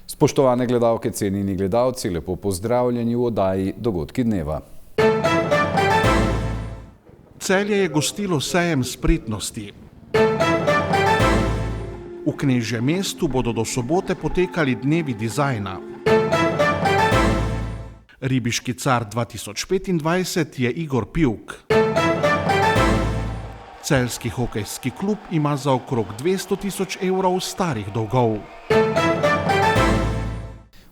Spoštovane gledalke, cenjeni gledalci, lepo pozdravljeni v oddaji Dogodki dneva. Celje je gostilo sejem spretnosti. V Knežjem mestu bodo do sobote potekali dnevi dizajna. Ribiški car 2025 je Igor Pivk. Celjski hokejski klub ima za okrog 200 000 evrov starih dolgov.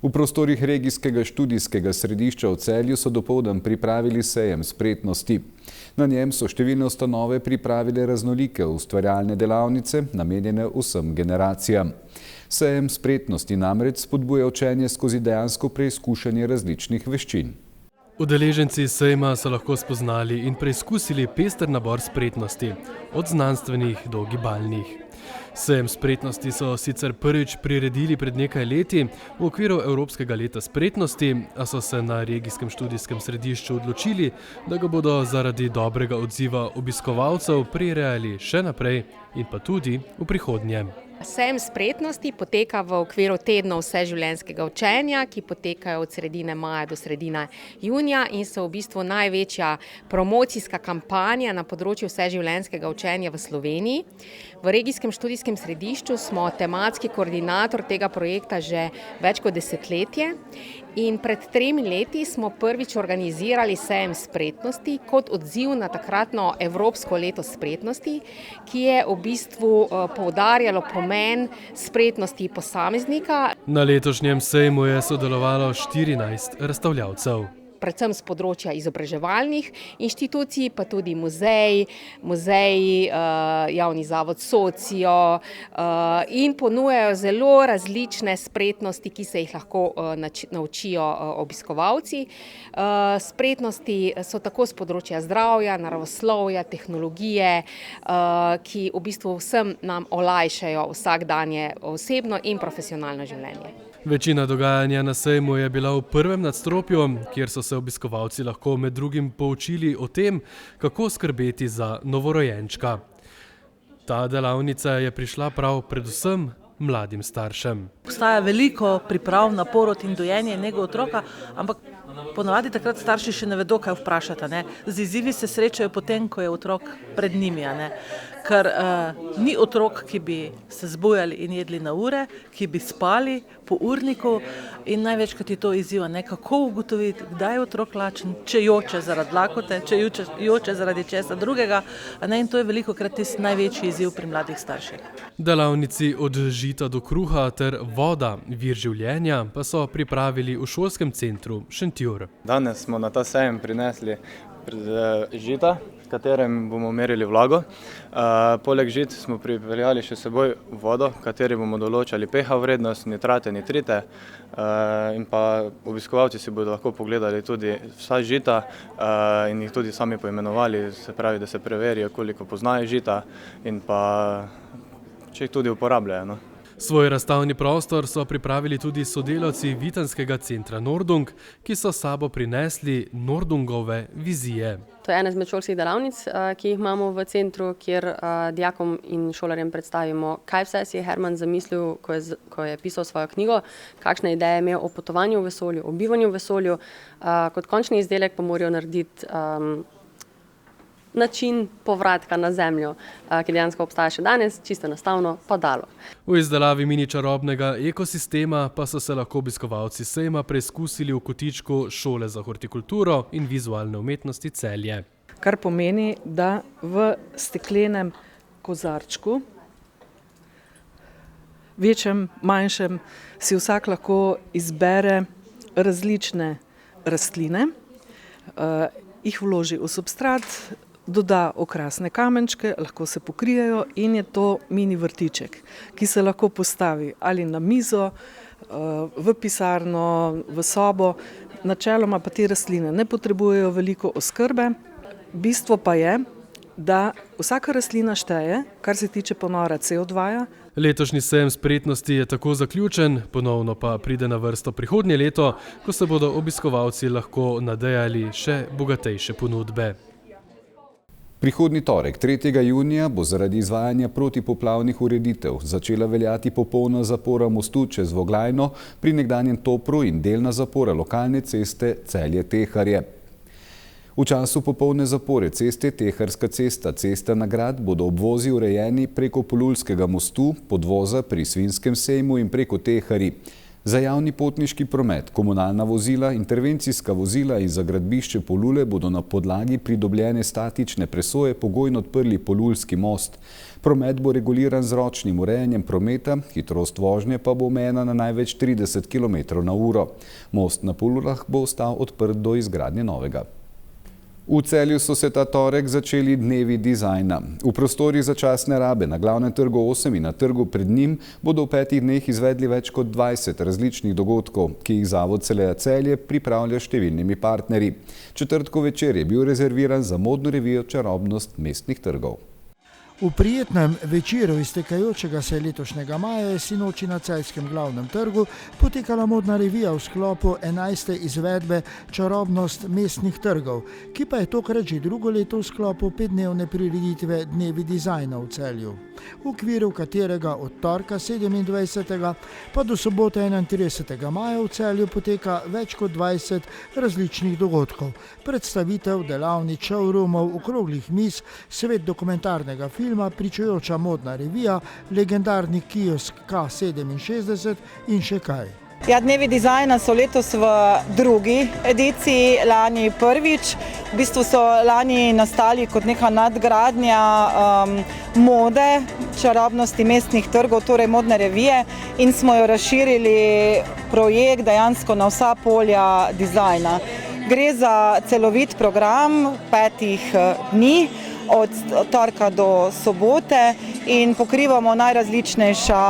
V prostorih regijskega študijskega središča v Celju so dopoldan pripravili sejem spretnosti. Na njem so številne ustanove pripravile raznolike ustvarjalne delavnice, namenjene vsem generacijam. Sejem spretnosti namreč spodbuja učenje skozi dejansko preizkušanje različnih veščin. Udeleženci sejma so lahko spoznali in preizkusili pester nabor spretnosti, od znanstvenih do gibalnih. Sejem spretnosti so sicer prvič priredili pred nekaj leti v okviru Evropskega leta spretnosti, a so se na regijskem študijskem središču odločili, da ga bodo zaradi dobrega odziva obiskovalcev prirejali še naprej in pa tudi v prihodnje. Sejem spretnosti poteka v okviru tednov vseživljenjskega učenja, ki potekajo od sredine maja do sredine junija in so v bistvu največja promocijska kampanja na področju vseživljenjskega učenja v Sloveniji. V regijskem študijskem središču smo tematski koordinator tega projekta že več kot desetletje in pred 3 leti smo prvič organizirali sejem spretnosti kot odziv na takratno Evropsko leto spretnosti, ki je v bistvu poudarjalo pomen spretnosti posameznika. Na letošnjem sejmu je sodelovalo 14 razstavljavcev. Predvsem z področja izobraževalnih inštitucij, pa tudi muzeji, javni zavod Socio in ponujajo zelo različne spretnosti, ki se jih lahko naučijo obiskovalci. Spretnosti so tako z področja zdravja, naravoslovja, tehnologije, ki v bistvu vsem nam olajšajo vsakdanje osebno in profesionalno življenje. Večina dogajanja na sejmu je bila v prvem nadstropju, kjer so se obiskovalci lahko med drugim poučili o tem, kako skrbeti za novorojenčka. Ta delavnica je prišla prav predvsem mladim staršem. Obstaja veliko priprav na porod in dojenje nego otroka, ampak ponavadi takrat starši še ne vedo, kaj vprašati. Z izzivi se srečajo potem, ko je otrok pred njimi. Ker ni otrok, ki bi se zbujali in jedli na ure, ki bi spali po urniku in največkrat je to izziv, kako ugotoviti, kdaj je otrok lačen, če joče zaradi lakote, če joče zaradi česa drugega. In to je velikokrat tisti največji izziv pri mladih starših. Delavnici od žita do kruha ter voda, vir življenja, pa so pripravili v šolskem centru Šentjur. Danes smo na ta sejem prinesli žita, v katerem bomo merili vlago. Poleg žit smo pripeljali še seboj vodo, v kateri bomo določali pH vrednost, nitrate, nitrite in pa obiskovalci si bodo lahko pogledali tudi vsa žita in jih tudi sami poimenovali, se pravi, da se preverijo, koliko poznajo žita in pa če jih tudi uporabljajo. Svoj razstavni prostor so pripravili tudi sodelavci Vitanskega centra Nordung, ki so s sabo prinesli Nordungove vizije. To je ena izmed šolskih delavnic, ki jih imamo v centru, kjer dijakom in šolarjem predstavimo, kaj vse si je Hermann zamislil, ko je pisal svojo knjigo, kakšne ideje je imel o potovanju v vesolju, o bivanju v vesolju. Kot končni izdelek pa morajo narediti način povratka na Zemljo, ki dejansko obstaja še danes, čisto enostavno padalo. V izdelavi mini čarobnega ekosistema pa so se lahko obiskovalci sejma preizkusili v kotičku Šole za hortikulturo in vizualne umetnosti Celje. Kar pomeni, da v steklenem kozarčku, večjem, manjšem, si vsak lahko izbere različne rastline, jih vloži v substrat, doda okrasne kamenčke, lahko se pokrijejo in je to mini vrtiček, ki se lahko postavi ali na mizo, v pisarno, v sobo. Načeloma pa te rastline ne potrebujejo veliko oskrbe. Bistvo pa je, da vsaka rastlina šteje, kar se tiče ponora CO2. Letošnji sejem spretnosti je tako zaključen, ponovno pa pride na vrsto prihodnje leto, ko se bodo obiskovalci lahko nadejali še bogatejše ponudbe. Prihodnji torek, 3. junija, bo zaradi izvajanja protipoplavnih ureditev začela veljati popolna zapora mostu čez Voglajno pri nekdanjem Topru in delna zapora lokalne ceste Celje-Teharje. V času popolne zapore ceste Teharska cesta, Cesta na grad bodo obvozi urejeni preko Polulskega mostu, podvoza pri Svinskem sejmu in preko Teharji. Za javni potniški promet, komunalna vozila, intervencijska vozila in za gradbišče Polule bodo na podlagi pridobljene statične presoje pogojno odprli Polulski most. Promet bo reguliran z ročnim urejanjem prometa, hitrost vožnje pa bo omejena na največ 30 km/h. Most na Polulah bo ostal odprt do izgradnje novega. V Celju so se ta torek začeli dnevi dizajna. V prostorih začasne rabe na Glavnem trgu 8 in na trgu pred njim bodo v 5 dneh izvedli več kot 20 različnih dogodkov, ki jih Zavod Celeja Celje pripravlja s številnimi partnerji. Četrtkov večer je bil rezerviran za modno revijo Čarobnost mestnih trgov. V prijetnem večeru iztekajočega se letošnjega maja je sinoči na celjskem Glavnem trgu potekala modna revija v sklopu 11. izvedbe Čarobnost mestnih trgov, ki pa je tokrat že drugo leto v sklopu 5-dnevne prireditve Dnevi dizajna v Celju, v okviru katerega od torka 27. pa do sobote 31. maja v Celju poteka več kot 20 različnih dogodkov, predstavitev, delavnic, showroomov, okroglih miz, svet dokumentarnega filma, pričujoča modna revija, legendarni kiosk K67 in še kaj. Ja, Dnevi dizajna so letos v drugi ediciji, lani prvič. V bistvu so lani nastali kot neka nadgradnja mode, čarobnosti mestnih trgov, torej modne revije, in smo jo razširili projekt dejansko na vsa polja dizajna. Gre za celovit program 5 dni, od torka do sobote, in pokrivamo najrazličnejša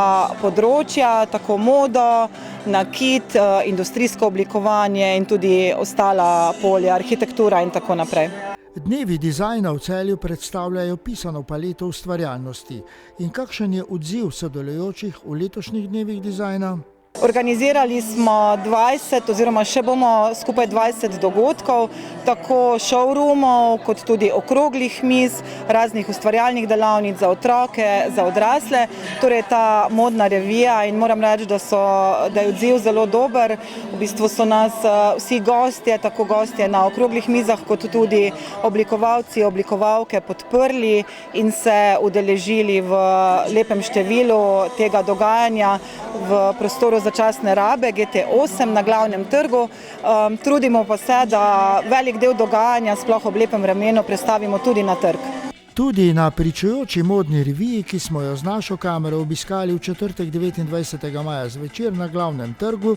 področja, tako modo, nakit, industrijsko oblikovanje in tudi ostala polja, arhitektura in tako naprej. Dnevi dizajna v Celju predstavljajo pisano paleto ustvarjalnosti. In kakšen je odziv sodelujočih v letošnjih dnevih dizajna? Organizirali smo 20 oziroma še bomo skupaj 20 dogodkov, tako showroomov kot tudi okroglih miz, raznih ustvarjalnih delavnic za otroke, za odrasle. Torej ta modna revija, in moram reči, da je odziv zelo dober. V bistvu so nas vsi gostje, tako gostje na okroglih mizah kot tudi oblikovalci, oblikovalke podprli in se udeležili v lepem številu tega dogajanja v prostoru začasne rabe GT8 na Glavnem trgu. Trudimo pa se, da velik del dogajanja, sploh ob lepem vremenu, prestavimo tudi na trg. Tudi na pričujoči modni reviji, ki smo jo z našo kamero obiskali v četrtek 29. maja zvečer na Glavnem trgu,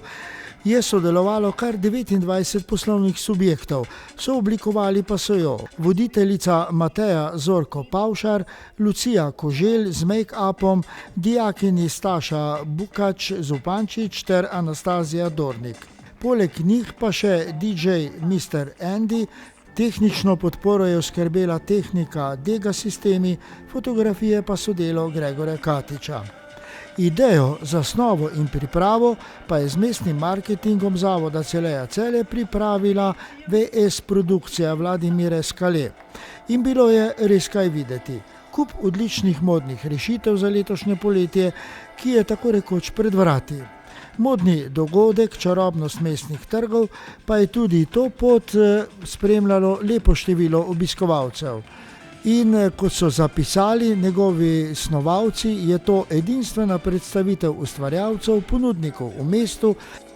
je sodelovalo kar 29 poslovnih subjektov, sooblikovali pa so jo voditeljica Mateja Zorko Pavšar, Lucija Koželj z make-upom, dijakini Staša Bukač Zupančič ter Anastazija Dornik. Poleg njih pa še DJ Mr. Andy, tehnično podporo je oskrbela tehnika Dega Sistemi, fotografije pa so delo Gregorja Katiča. Idejo, zasnovo in pripravo pa je z mestnim marketingom Zavoda Celeja Celje pripravila VS produkcija Vladimire Skale. In bilo je res kaj videti. Kup odličnih modnih rešitev za letošnje poletje, ki je tako rekoč pred vrati. Modni dogodek Čarobnost mestnih trgov pa je tudi to pot spremljalo lepo število obiskovalcev. In kot so zapisali njegovi snovalci, je to edinstvena predstavitev ustvarjalcev, ponudnikov v mestu,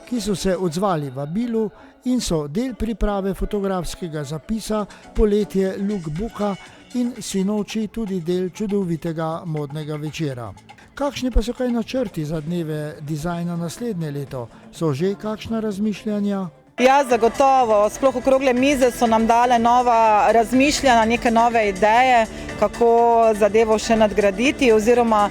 ki so se odzvali vabilu in so del priprave fotografskega zapisa Poletje lookbooka in sinoči tudi del čudovitega modnega večera. Kakšni pa so kaj načrti za dneve dizajna naslednje leto? So že kakšna razmišljanja? Ja, zagotovo. Sploh okrogle mize so nam dale nova razmišljanja, neke nove ideje, kako zadevo še nadgraditi oziroma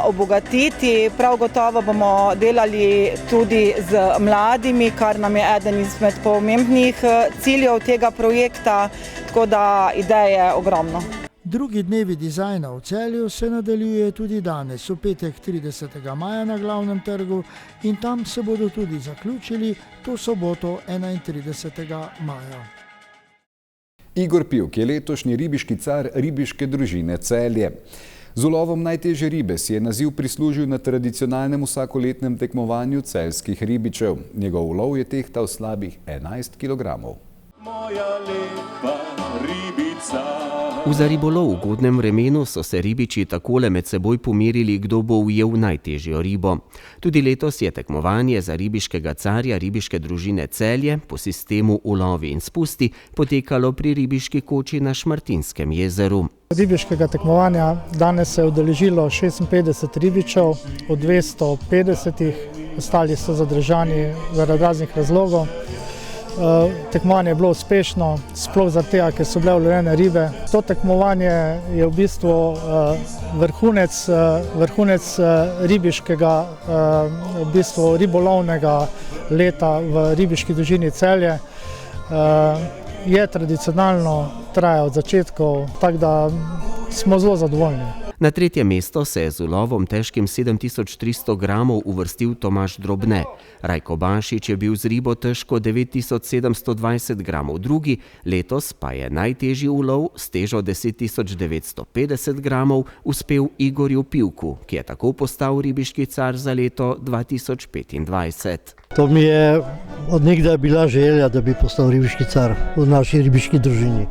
obogatiti. Prav gotovo bomo delali tudi z mladimi, kar nam je eden izmed pomembnih ciljev tega projekta, tako da ideje je ogromno. Drugi dnevi dizajna v Celju se nadaljuje tudi danes, v petek 30. maja na Glavnem trgu, in tam se bodo tudi zaključili to soboto 31. maja. Igor Pivk je letošnji ribiški car ribiške družine Celje. Z ulovom najtežje ribe si je naziv prislužil na tradicionalnem vsakoletnem tekmovanju celjskih ribičev. Njegov ulov je tehtal slabih 11 kilogramov. Za ribolov v ugodnem vremenu so se ribiči takole med seboj pomerili, kdo bo ujel najtežjo ribo. Tudi letos je tekmovanje za ribiškega carja ribiške družine Celje po sistemu ulovi in spusti potekalo pri ribiški koči na Šmartinskem jezeru. Ribiškega tekmovanja danes se je udeležilo 56 ribičev od 250, ostali so zadržani zaradi raznih razlogov. Tekmovanje je bilo uspešno, sploh zaradi tega, ker so bile ulovljene ribe. To tekmovanje je v bistvu vrhunec ribiškega, v bistvu ribolovnega leta v ribiški družini Celje. Je tradicionalno, traja od začetkov, tako da smo zelo zadovoljni. Na tretje mesto se je z ulovom težkim 7300 gramov uvrstil Tomaž Drobne. Rajko Bašič je bil z ribo težko 9720 gramov drugi, letos pa je najtežji ulov s težo 10950 gramov uspel Igorju Pivku, ki je tako postal ribiški car za leto 2025. To mi je od nekdaj bila želja, da bi postal ribiški car v naši ribiški družini.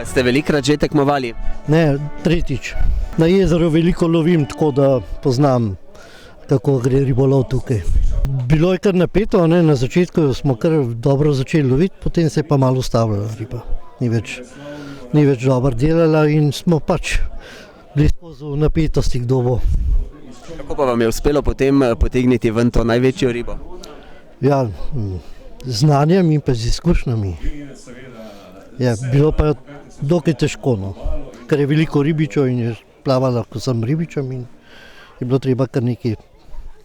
Ste velikrat že tekmovali? Ne, tretjič. Na jezeru veliko lovim, tako da poznam, kako gre ribolov tukaj. Bilo je kar napeto, ne? Na začetku smo kar dobro začeli loviti, potem se je pa malo ustavila riba. Ni več dobro delala in smo pač bili skozi napetosti, kdo bo. Kako pa vam je uspelo potem potegniti ven to največjo ribo? Ja, znanjem in pa z izkušnjami. Ja, bilo pa dokaj težko, no. Ker je veliko ribičev in je plavala, ko sem ribičem in je bilo treba kar nekaj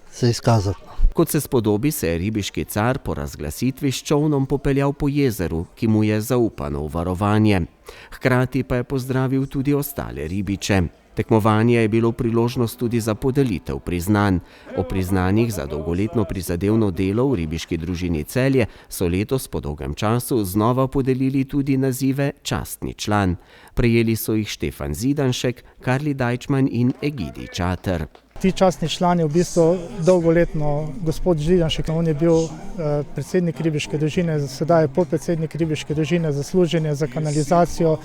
se izkazati. Kot se spodobi, se je ribiški car po razglasitvi s čolnom popeljal po jezeru, ki mu je zaupano v varovanje. Hkrati pa je pozdravil tudi ostale ribiče. Tekmovanje je bilo priložnost tudi za podelitev priznanj. O priznanjih za dolgoletno prizadevno delo v ribiški družini Celje so letos po dolgem času znova podelili tudi nazive častni član. Prejeli so jih Štefan Zidanšek, Karli Dajčman in Egidi Čater. Ti častni člani v bistvu dolgoletno, gospod Židanšek, on je bil predsednik ribiške družine, sedaj je podpredsednik ribiške družine za služenje, za kanalizacijo,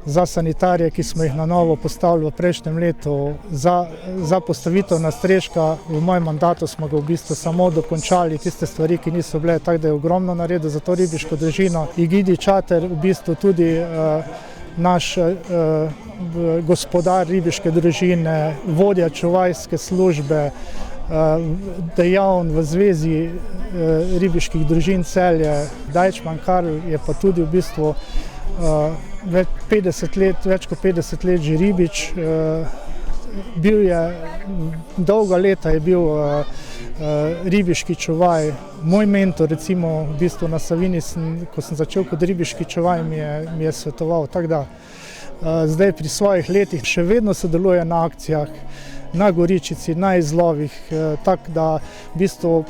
za sanitarije, ki smo jih na novo postavili v prejšnjem letu, za postavitev nastreška. V mojem mandatu smo ga v bistvu samo dokončali tiste stvari, ki niso bile, tako da je ogromno naredil za to ribiško družino. Egidi Čater v bistvu tudi naš gospodar ribiške družine, vodja čuvajske službe, dejavn v zvezi ribiških družin Celje. Dajčman Karl je pa tudi v bistvu več kot 50 let že ribič. Dolga leta je bil ribiški čuvaj. Moj mentor, recimo, v bistvu na Savini, ko sem začel kot ribiški čuvaj, mi je svetoval. Tako da zdaj pri svojih letih še vedno sodeluje na akcijah, na Goričici, na izlovih, tako da v bistvu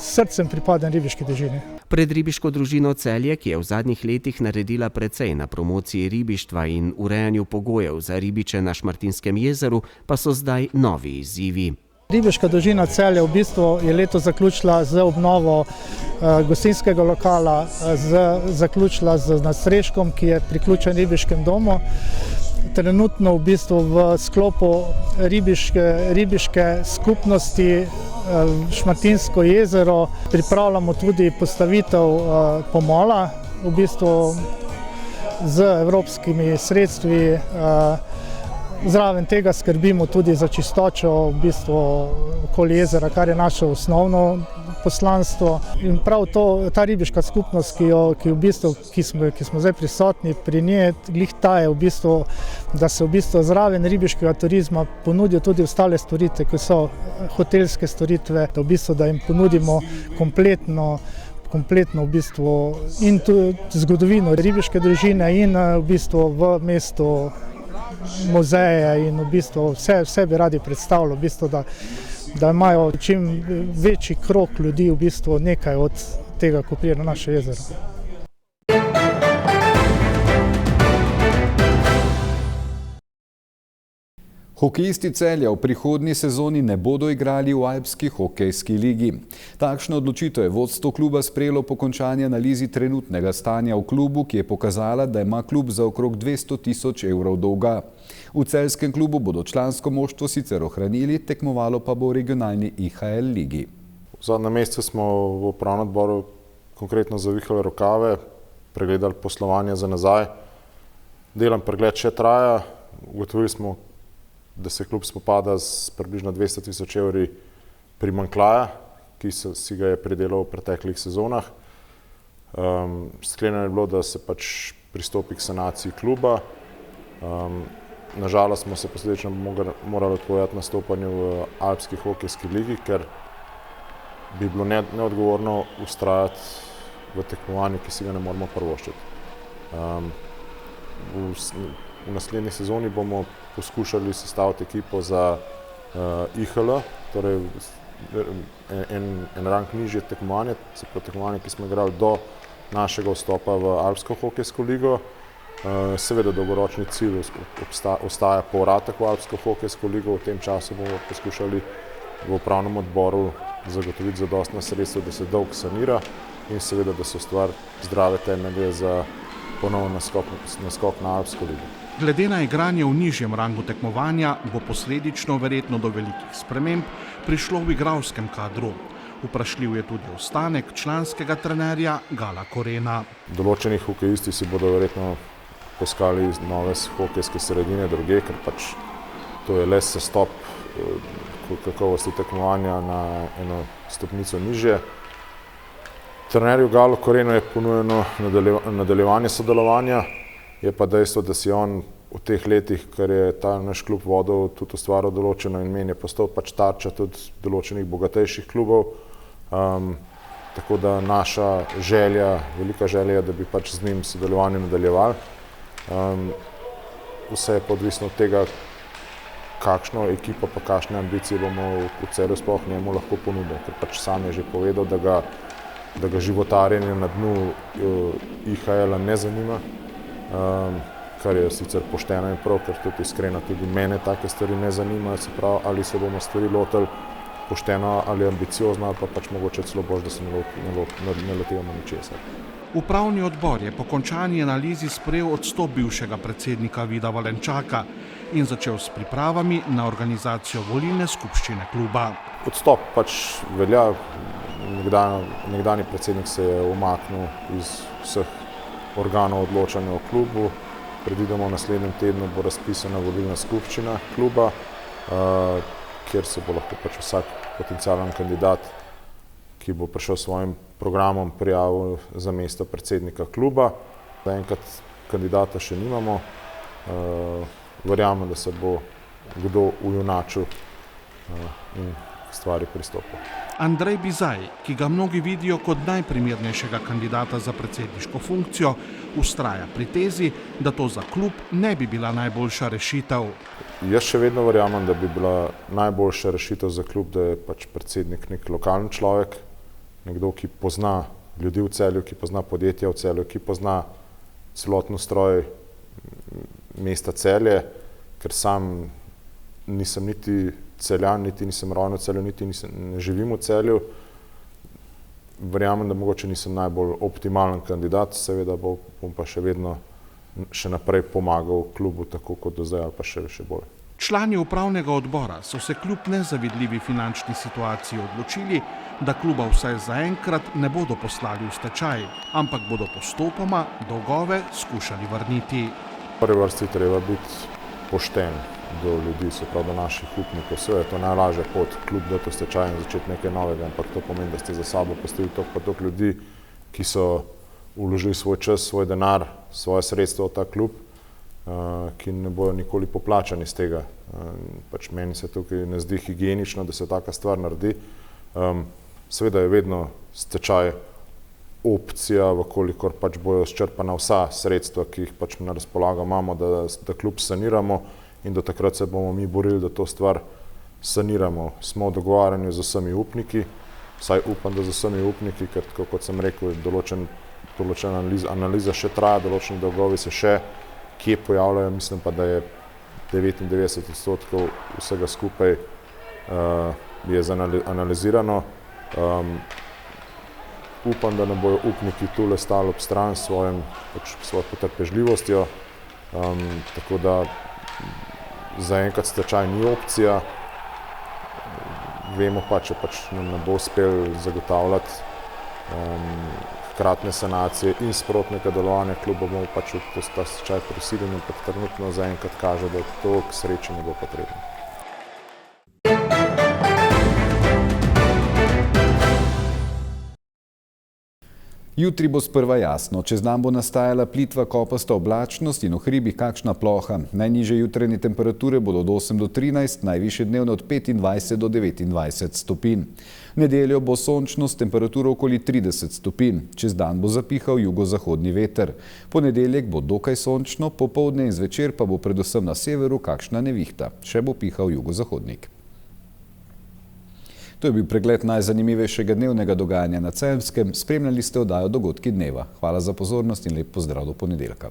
srcem pripadam ribiški družini. Pred ribiško družino Celje, ki je v zadnjih letih naredila precej na promociji ribištva in urejanju pogojev za ribiče na Šmartinskem jezeru, pa so zdaj novi izzivi. Ribiška družina Celje v bistvu je letos zaključila z obnovo gostinskega lokala, zaključila z nadstreškom, ki je priključen ribiškem domu. Trenutno v bistvu v sklopu ribiške skupnosti Šmartinsko jezero pripravljamo tudi postavitev pomola, v bistvu z evropskimi sredstvi. Zraven tega skrbimo tudi za čistočo v bistvu okoli jezera, kar je naše osnovno poslanstvo. In prav ta ribiška skupnost, ki smo zdaj prisotni pri njej, glih ta je v bistvu, da se v bistvu zraven ribiškega turizma ponudijo tudi ostale storitve, kot so hotelske storitve, da v bistvu da jim ponudimo kompletno v bistvu in tudi zgodovino ribiške družine in v bistvu v mestu muzeje in v bistvu vse bi radi predstavili, v bistvu, da imajo čim večji krog ljudi v bistvu nekaj od tega, ko pride na naše jezero. Hokejisti Celja v prihodnji sezoni ne bodo igrali v Alpski hokejski ligi. Takšno odločitev je vodstvo kluba sprejelo po končani analizi trenutnega stanja v klubu, ki je pokazala, da ima klub za okrog 200 000 evrov dolga. V celjskem klubu bodo člansko moštvo sicer ohranili, tekmovalo pa bo v regionalni IHL ligi. V zadnjem mesecu smo v upravnem odboru konkretno zavihali rokave, pregledali poslovanje za nazaj. Delen pregled še traja, ugotovili smo, da se klub spopada s približno 200 000 evri primanjkljaja, ki si ga je pridelal v preteklih sezonah. Sklenjeno je bilo, da se pač pristopi k sanaciji kluba. Nažalost smo se posledično morali odpovedati nastopanju v Alpski hokejski ligi, ker bi bilo neodgovorno vztrajati v tekmovanju, ki si ga ne moremo privoščiti. V naslednji sezoni bomo poskušali sestaviti ekipo za IHL, torej en rang nižje tekmovanje, se pravi tekmovanje, ki smo igrali do našega vstopa v Alpsko hokejsko ligo. Seveda dolgoročni cilj ostaja povratek v Alpsko hokejsko ligo, v tem času bomo poskušali v upravnem odboru zagotoviti zadostna sredstva, da se dolg sanira in seveda, da se ustvari zdrave temelje za ponovno naskok na Alpsko ligo. Glede na igranje v nižjem rangu tekmovanja bo posledično verjetno do velikih sprememb prišlo v igralskem kadru. Vprašljiv je tudi ostanek članskega trenerja Gala Korena. Določeni hokejisti si bodo verjetno poskali nove hokejske sredine druge, ker pač to je le sestop kakovosti tekmovanja na eno stopnico nižje. Trenerju Galu Korenu je ponujeno nadaljevanje sodelovanja, je pa dejstvo, da si on v teh letih, ker je ta naš klub vodil, tudi ustvaril določeno imen, je postal pač tarča tudi določenih bogatejših klubov. Tako da naša želja, velika želja, da bi pač z njim sodelovanje nadaljevali. Vse je pa odvisno od tega, kakšno ekipo pa kakšne ambicije bomo v Celju sploh njemu lahko ponudili, ker pač sam je že povedal, da ga životarjenje na dnu IHL-a ne zanima, kar je sicer pošteno in prav, ker tudi iskreno tudi mene take stvari ne zanimajo, se pravi, ali se bomo stvari lotili pošteno ali ambiciozno, ali pa pač mogoče celo boljše, da se ne lotevamo ničesar. Upravni odbor je po končani analizi sprejel odstop bivšega predsednika Vida Valenčaka in začel s pripravami na organizacijo volilne skupščine kluba. Odstop pač velja, nekdanji predsednik se je umaknil iz vseh organov odločanja o klubu. Predvidoma v naslednjem tednu bo razpisana volilna skupščina kluba, kjer se bo lahko pač vsak potencialen kandidat, ki bo prišel s svojim programom, prijavil za mesto predsednika kluba. Zaenkrat kandidata še nimamo. Verjamem, da se bo kdo ujunačil in k stvari pristopil. Andrej Bizaj, ki ga mnogi vidijo kot najprimernejšega kandidata za predsedniško funkcijo, vztraja pri tezi, da to za klub ne bi bila najboljša rešitev. Jaz še vedno verjamem, da bi bila najboljša rešitev za klub, da je pač predsednik nek lokalni človek, nekdo, ki pozna ljudi v Celju, ki pozna podjetja v Celju, ki pozna celoten ustroj mesta Celje, ker sam nisem niti Celjan, niti nisem rojen v Celju, niti ne živim v Celju. Verjamem, da mogoče nisem najbolj optimalen kandidat, seveda bom pa še vedno še naprej pomagal klubu, tako kot do zdaj, ali pa še bolj. Člani upravnega odbora so se kljub nezavidljivi finančni situaciji odločili, da kluba vsaj zaenkrat ne bodo poslali v stečaj, ampak bodo postopoma dolgove skušali vrniti. V prvi vrsti treba biti pošten do ljudi, se pravi do naših upnikov. Vse je to najlažja pot, klub dati v stečaj in začeti nekaj novega, ampak to pomeni, da ste za sabo pustili toliko ljudi, ki so vložili svoj čas, svoj denar, svoje sredstva v ta klub, ki ne bojo nikoli poplačani z tega. Pač meni se tukaj ne zdi higienično, da se taka stvar naredi. Seveda je vedno stečaj opcija, vkolikor pač bojo izčrpana vsa sredstva, ki jih pač na razpolago imamo, da klub saniramo in do takrat se bomo mi borili, da to stvar saniramo. Smo v dogovarjanju z vsemi upniki, vsaj upam, da z vsemi upniki, ker tako kot sem rekel, določena analiza še traja, določeni dolgovi se še kje pojavljajo, mislim pa, da je 99% vsega skupaj je analizirano. Upam, da ne bojo upniki tule stali ob stran s svojo potrpežljivostjo, tako da zaenkrat stečaj ni opcija. Vemo pa, če nam ne bo uspel zagotavljati hkratne sanacije in sprotnega delovanja kluba, bomo v ta stečaj prisiljeni, ampak trenutno zaenkrat kaže, da to k sreči ne bo potrebno. Jutri bo sprva jasno, čez dan bo nastajala plitva kopasta oblačnost in v hribih kakšna ploha. Najnižje jutranje temperature bodo od 8 do 13, najvišje dnevne od 25 do 29 stopinj. V nedeljo bo sončno s temperaturo okoli 30 stopinj. Čez dan bo zapihal jugozahodni veter. Ponedeljek bo dokaj sončno, popoldne in zvečer pa bo predvsem na severu kakšna nevihta. Še bo pihal jugozahodnik. To je bil pregled najzanimivejšega dnevnega dogajanja na Celjskem. Spremljali ste oddajo Dogodki dneva. Hvala za pozornost in lep pozdrav do ponedeljka.